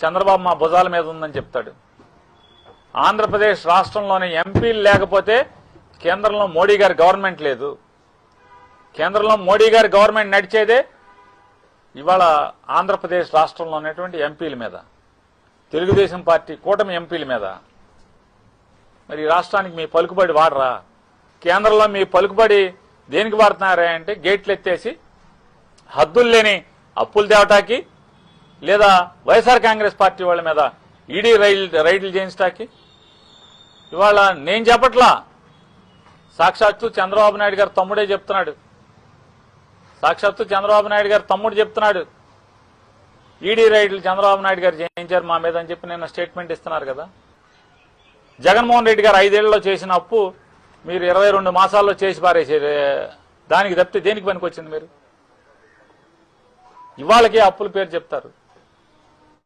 చంద్రబాబు మా భుజాల మీద ఉందని చెప్తాడు. ఆంధ్రప్రదేశ్ రాష్ట్రంలోని ఎంపీలు లేకపోతే కేంద్రంలో మోడీ గారి గవర్నమెంట్ లేదు. కేంద్రంలో మోడీ గారి గవర్నమెంట్ నడిచేదే ఇవాళ ఆంధ్రప్రదేశ్ రాష్ట్రంలో ఉన్నటువంటి ఎంపీల మీద, తెలుగుదేశం పార్టీ కూటమి ఎంపీల మీద. మరి ఈ రాష్ట్రానికి మీ పలుకుబడి వాడరా? కేంద్రంలో మీ పలుకుబడి దేనికి వాడుతున్నారా అంటే గేట్లు ఎత్తేసి హద్దులు లేని అప్పులు తేవటానికి, లేదా వైఎస్ఆర్ కాంగ్రెస్ పార్టీ వాళ్ళ మీద ఈడీ రైడ్లు చేయించటానికి. ఇవాళ నేను చెప్పట్లా, సాక్షాత్తు చంద్రబాబు నాయుడు గారు తమ్ముడే చెప్తున్నాడు. సాక్షాత్తు చంద్రబాబు నాయుడు గారు తమ్ముడు చెప్తున్నాడు, ఈడీ రైడ్లు చంద్రబాబు నాయుడు గారు చేయించారు మా మీద అని చెప్పి నిన్న స్టేట్మెంట్ ఇస్తున్నారు కదా. జగన్మోహన్ రెడ్డి గారు 5 ఏళ్లలో చేసిన అప్పు మీరు 22 మాసాల్లో చేసి పారేసారు. దానికి తప్పితే దేనికి పనికి వచ్చింది? మీరు ఇవాళకే అప్పుల పేరు చెప్తారు.